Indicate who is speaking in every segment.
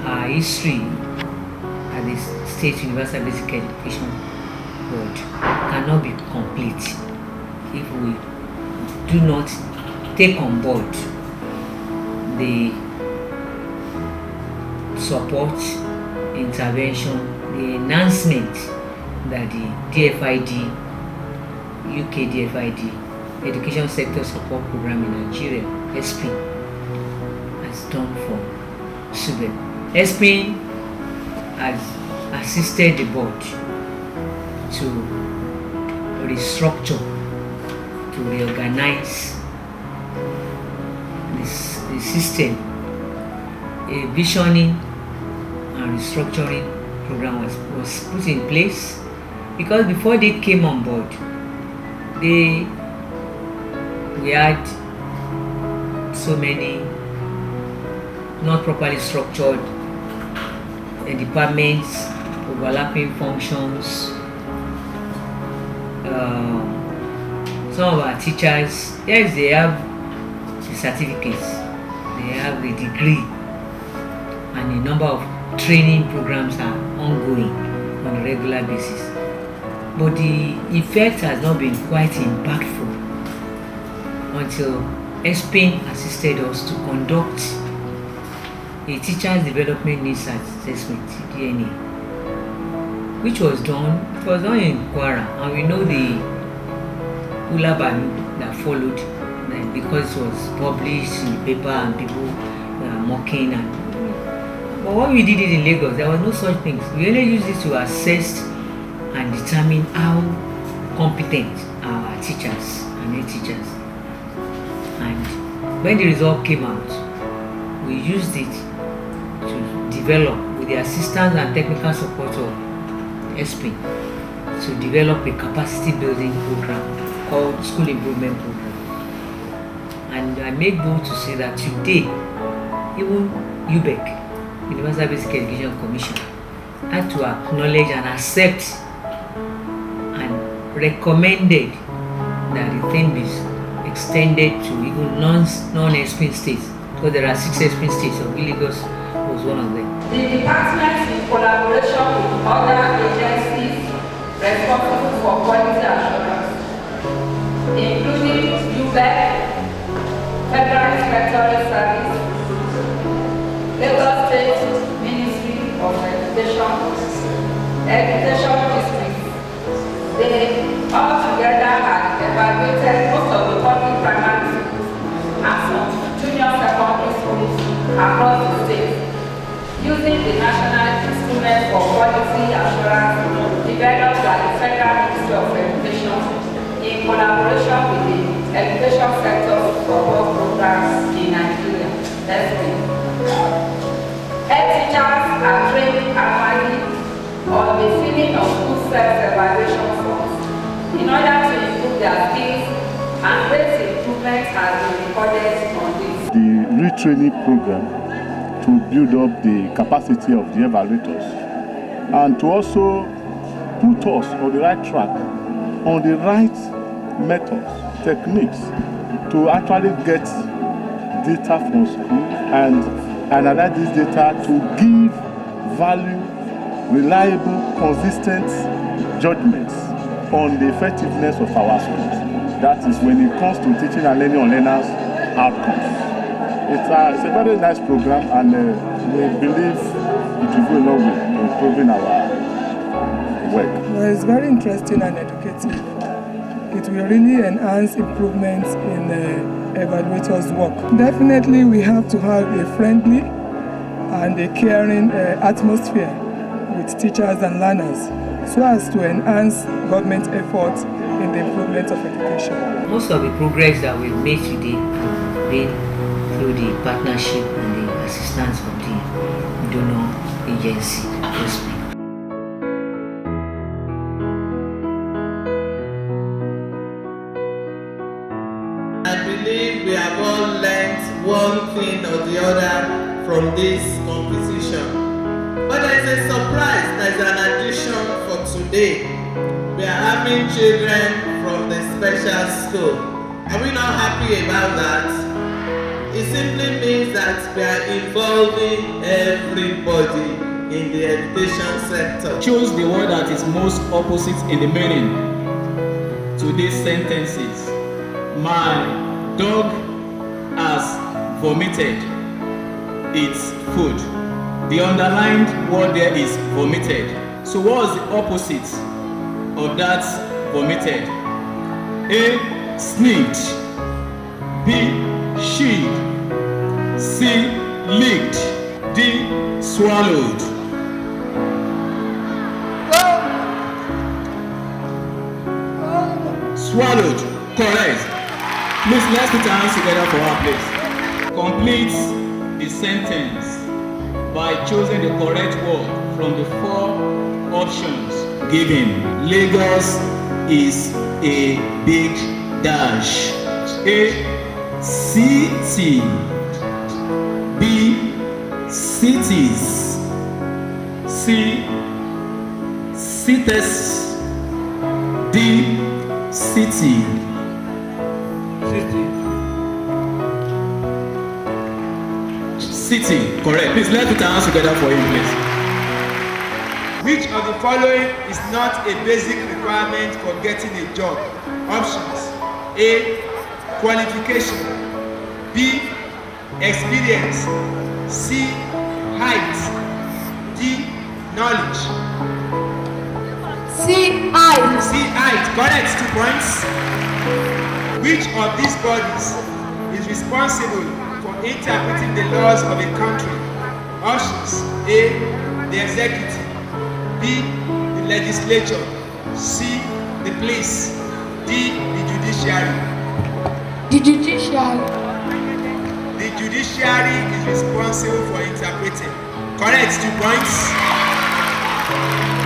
Speaker 1: Our history at the State Universal Basic Education Board cannot be complete if we do not take on board the support, intervention, the enhancement that the DFID, UK DFID, Education Sector Support Program in Nigeria, SP, has done for Subeb. SP has assisted the board to restructure, to reorganize the system. A visioning and restructuring program was put in place, because before they came on board, we had so many not properly structured departments, overlapping functions. Some of our teachers, yes, they have the certificates, they have the degree, and a number of training programs are ongoing on a regular basis. But the effect has not been quite impactful until SP assisted us to conduct a Teachers Development Needs Assessment, TDNA, which was done. It was done in Kwara, and we know the hula balloon that followed, because it was published in the paper and people were mocking. But when we did it in Lagos, there was no such things. We only used it to assess and determine how competent our teachers and head teachers. And when the result came out, we used it to develop, with the assistance and technical support of SP, to develop a capacity building program called School Improvement Program. And I make bold to say that today, even UBEC, Universal Basic Education Commission, had to acknowledge and accept and recommended that the thing be extended to even non-SP states, because there are 6 SP states, of Lagos was one of them.
Speaker 2: The department, in collaboration with other agencies responsible for quality assurance, including UBEC, Federal Inspectorate Service, Lagos State Ministry of Education District, they all together had evaluated most of the public primary schools and some junior secondary schools across the state, using the National Instrument for Quality Assurance developed by the Federal Ministry of Education in collaboration with the Education Sector Support Programs in Nigeria. Head teachers are trained annually on the filling of school self-evaluation forms in order to improve their skills, and great improvements have been recorded on this.
Speaker 3: The retraining program to build up the capacity of the evaluators and to also put us on the right track, on the right methods, techniques to actually get data from school and analyze this data to give value, reliable, consistent judgments on the effectiveness of our schools. That is when it comes to teaching and learning on learners' outcomes. It's a very nice program, and we believe it will go a long way in improving our work.
Speaker 4: Well, it's very interesting and educative. It will really enhance improvements in evaluators' work. Definitely, we have to have a friendly and a caring atmosphere with teachers and learners, so as to enhance government efforts in the improvement of education.
Speaker 1: Most of the progress that we've made today have been through the partnership and the assistance of the donor agency, SP.
Speaker 5: I believe we have all learned one thing or the other from this competition. But there is a surprise, there is an addition for today. We are having children from the special school. Are we not happy about that? It simply means that we are involving everybody in the education sector.
Speaker 6: Choose the word that is most opposite in the meaning to these sentences. My dog has vomited its food. The underlined word there is vomited. So what was the opposite of that vomited? A. Sneaked. B. Sheed. C. Licked. D. Swallowed. Swallowed. Correct. Please let's put our hands together for our place. Complete the sentence by choosing the correct word from the 4 options given. Lagos is a big dash. A. City. B. Cities. C. Cities. D. City. City, correct. Please let's put our hands together for him, please.
Speaker 7: Which of the following is not a basic requirement for getting a job? Options: A. Qualification. B. Experience. C. Height. D. Knowledge.
Speaker 8: C. I.
Speaker 7: C. Height. Correct. 2 points. Which of these bodies is responsible for interpreting the laws of a country? Options: A. The executive. B. The legislature. C. The police. D. The judiciary.
Speaker 8: The judiciary.
Speaker 7: The judiciary is responsible for interpreting. Correct. 2 points.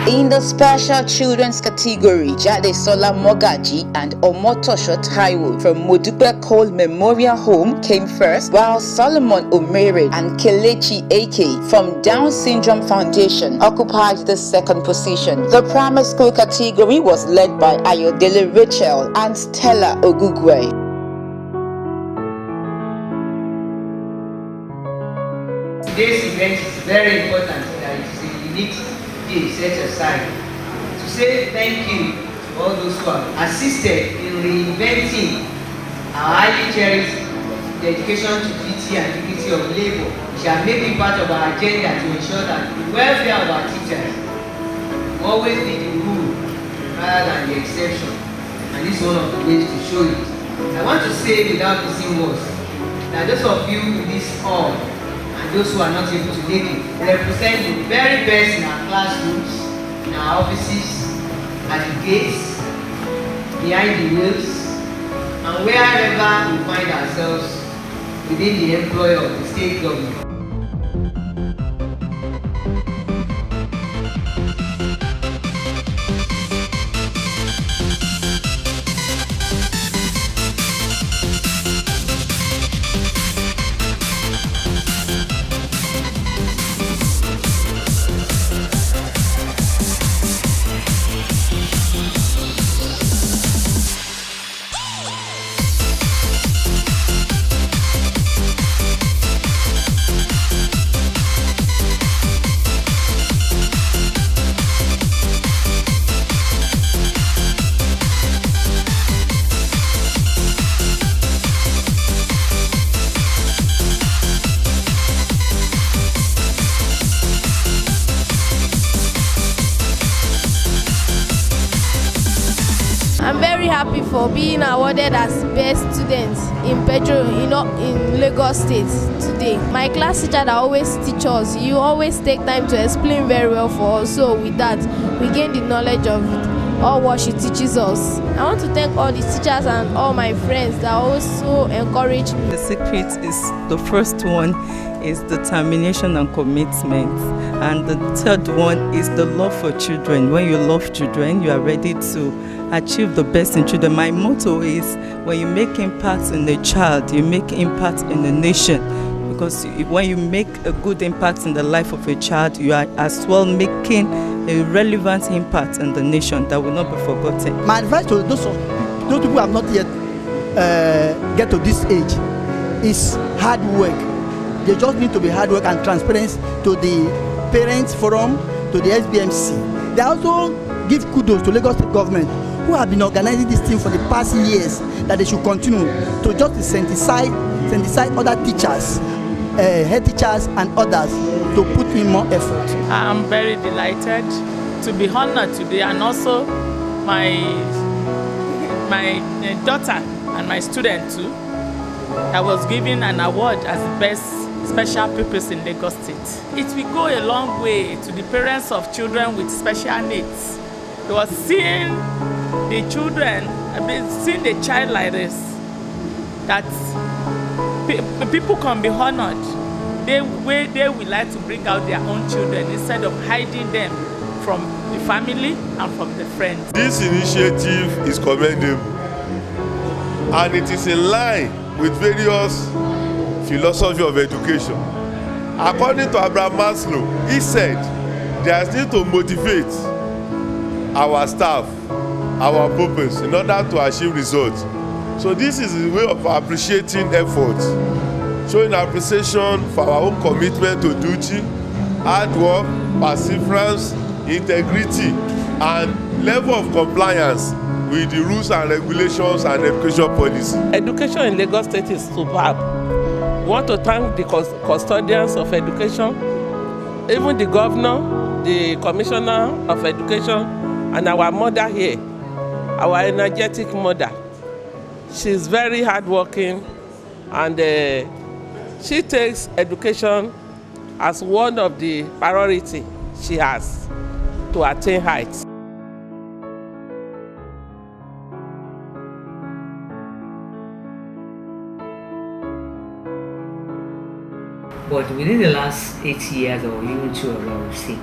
Speaker 9: In the special children's category, Jadesola Mogaji and Omotosho Taiwo from Modupe Cole Memorial Home came first, while Solomon Omere and Kelechi Ake from Down Syndrome Foundation occupied the second position. The primary school category was led by Ayodele Rachel and Stella Ogugwe.
Speaker 1: Today's event is very important. It is a unique day set aside to say thank you to all those who have assisted in reinventing our highly cherished dedication to duty and dignity of labor, which are making part of our agenda to ensure that the welfare of our teachers will always be the rule rather than the exception. And this is one of the ways to show it. I want to say without missing words that those of you in this hall and those who are not able to make it represent the very best in our classrooms, in our offices, at the gates, behind the wheels, and wherever we find ourselves within the employ of the state government.
Speaker 8: I'm very happy for being awarded as best student in in Lagos State today. My class teacher that always teach us, you always take time to explain very well for us. So with that, we gain the knowledge of all what she teaches us. I want to thank all the teachers and all my friends that also encourage me.
Speaker 10: The secret is, the first one is determination and commitment, and the third one is the love for children. When you love children, you are ready to achieve the best in children. My motto is, when you make impact in a child, you make impact in the nation. Because when you make a good impact in the life of a child, you are as well making a relevant impact in the nation that will not be forgotten.
Speaker 11: My advice to those people who have not yet get to this age is hard work. They just need to be hard work and transparency to the Parents Forum, to the SBMC. They also give kudos to Lagos State government who have been organizing this thing for the past years, that they should continue to just sensitize other teachers, head teachers and others to put in more effort.
Speaker 12: I'm very delighted to be honored today, and also my daughter and my student too. I was given an award as the best special pupils in Lagos State. It will go a long way to the parents of children with special needs. Because seeing the children, seeing the child like this, that people can be honored. They will like to bring out their own children instead of hiding them from the family and from the friends.
Speaker 13: This initiative is commendable, and it is in line with various philosophy of education. According to Abraham Maslow, he said there is need to motivate our staff, our pupils, in order to achieve results. So this is a way of appreciating efforts, showing appreciation for our own commitment to duty, hard work, perseverance, integrity, and level of compliance with the rules and regulations and education policy.
Speaker 14: Education in Lagos State is superb. We want to thank the custodians of education, even the governor, the commissioner of education, and our mother here, our energetic mother. She's very hardworking, and she takes education as one of the priority she has to attain heights.
Speaker 1: But within the last 8 years or even 2 of I would say,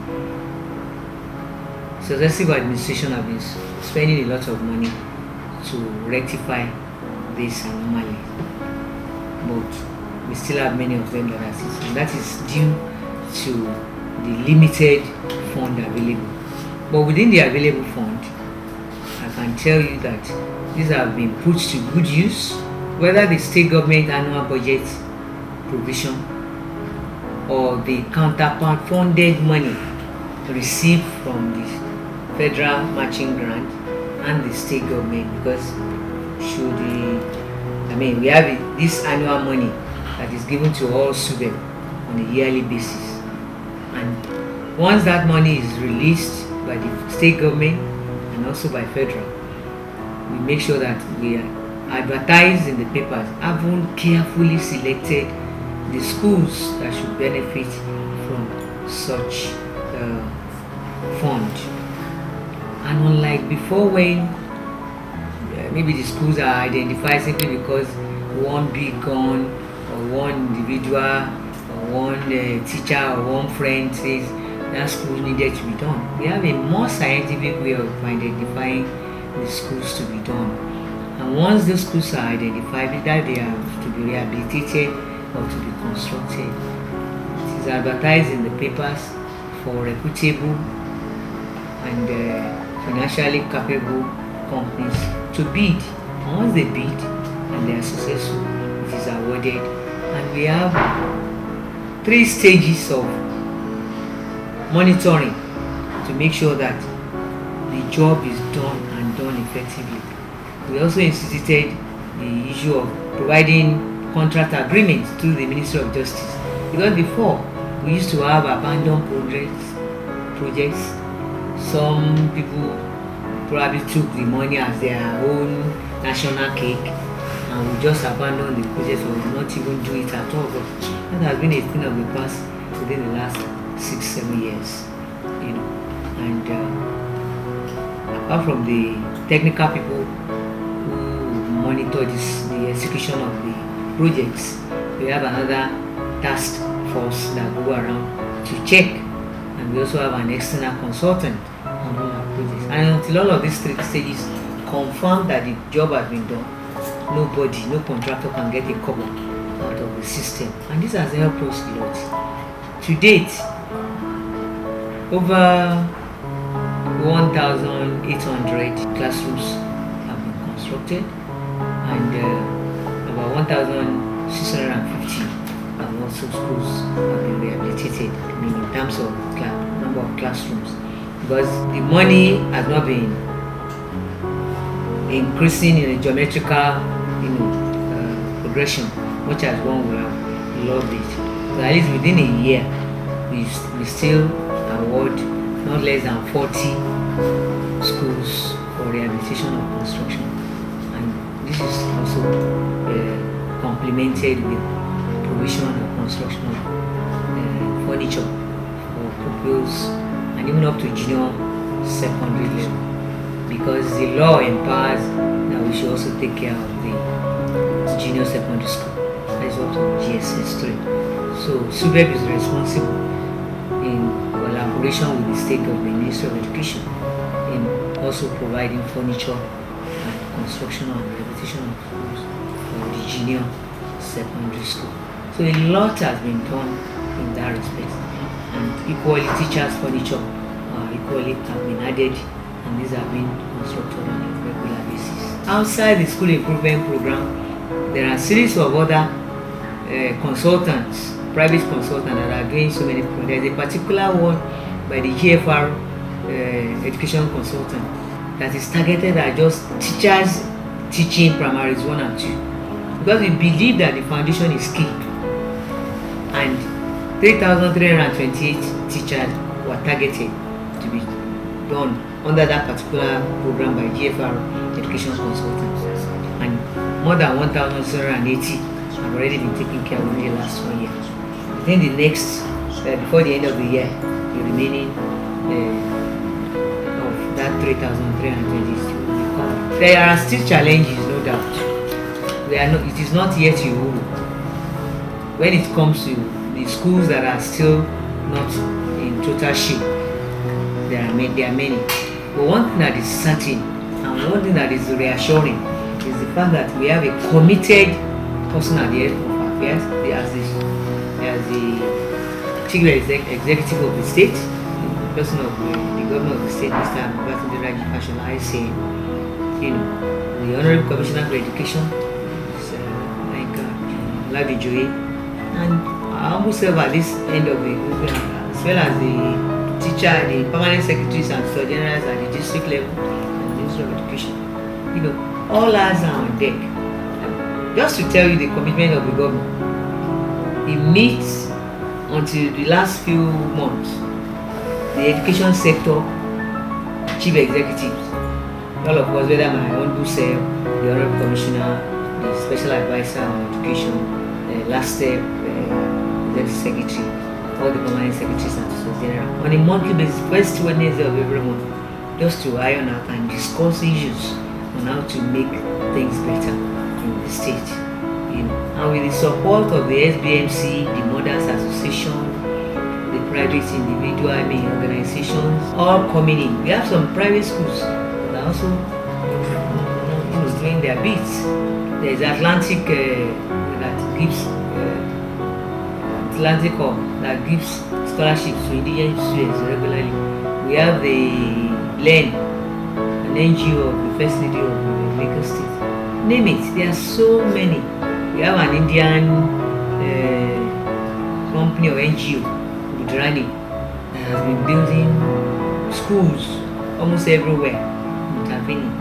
Speaker 1: successive administration have been spending a lot of money to rectify this anomaly. But we still have many of them that are still, and that is due to the limited fund available. But within the available fund, I can tell you that these have been put to good use, whether the state government annual budget provision or the counterpart funded money received from the federal matching grant and the state government, because we have this annual money that is given to all Subeb on a yearly basis, and once that money is released by the state government and also by federal, we make sure that we advertise in the papers, having carefully selected the schools that should benefit from such fund. And unlike before, when maybe the schools are identified simply because one big gun or one individual or one teacher or one friend says that school needed to be done, we have a more scientific way of identifying the schools to be done. And once those schools are identified, either they have to be rehabilitated or to be constructed, it is advertised in the papers for reputable and financially capable companies to bid. And once they bid and they are successful, it is awarded. And we have 3 stages of monitoring to make sure that the job is done and done effectively. We also instituted the issue of providing contract agreements through the Ministry of Justice, because before we used to have abandoned projects. Some people probably took the money as their own national cake and we just abandoned the project or did not even do it at all. But that has been a thing of the past within the last 6-7 years, and apart from the technical people who monitor the execution of the projects, we have another task force that go around to check, and we also have an external consultant on all our projects. And until all of these 3 stages confirm that the job has been done, no contractor can get a cover out of the system, and this has helped us a lot. To date, over 1,800 classrooms have been constructed, and about 1,000 650 and also schools have been rehabilitated, I mean, in terms of number of classrooms, because the money has not been increasing in a geometrical, progression, much as one would have loved it. So at least within a year, we still award not less than 40 schools for rehabilitation or construction, and this is also complemented with provision of construction of furniture for pupils and even up to junior secondary level, because the law empowers that we should also take care of the junior secondary school, that is up to GSS 3. So Subeb is responsible in collaboration with the state government, Ministry of Education, in also providing furniture and construction and rehabilitation of schools for the junior secondary school. So a lot has been done in that respect, and equally teachers' furniture equally have been added, and these have been constructed on a regular basis. Outside the school improvement program, there are a series of other consultants, private consultants that are doing so many projects. There is a particular one by the GFR education consultant that is targeted at just teachers teaching primaries 1 and 2, because we believe that the foundation is key, and 3,328 teachers were targeted to be done under that particular program by GFR education consultants, and more than 1,080 have already been taken care of in the last 1 year. I think the next, before the end of the year, the remaining of that 3,320 will be covered. There are still challenges, no doubt. It is not yet Uhuru. When it comes to the schools that are still not in total shape, there are many. But one thing that is certain, and one thing that is reassuring, is the fact that we have a committed person at the head of affairs, as the chief executive of the state, the person of the governor of the state, Mr. Babatunde Raji Fashola, I say, the Honorable Commissioner for Education, Ladi Joy, and I almost serve at this end of the group, as well as the teacher, the permanent secretaries and store generals at the district level and the Ministry of Education. All hands are on deck. Just to tell you the commitment of the government, it meets until the last few months. The education sector, chief executives, all of us, whether my own self, the Honorable Commissioner, the Special Advisor on Education, last step, Executive Secretary, all the permanent secretaries and Secretary General, on a monthly basis, first Wednesday of every month, just to iron out and discuss issues on how to make things better in the state. And with the support of the SBMC, the Mothers Association, the private individual organizations, all coming in. We have some private schools that are also doing their bits. There's Atlantic that gives scholarships to indigenous students regularly. We have the LEN, an NGO of the First Lady of Lagos State. Name it, there are so many. We have an Indian company or NGO, Gujarati, that has been building schools almost everywhere, intervening.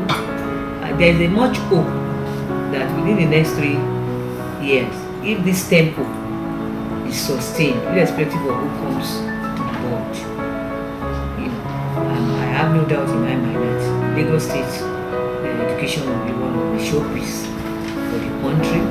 Speaker 1: So there is a much hope that within the next 3 years, if this tempo is sustained, irrespective of who comes on board, I have no doubt in my mind that Lagos State education will be one of the showpiece for the country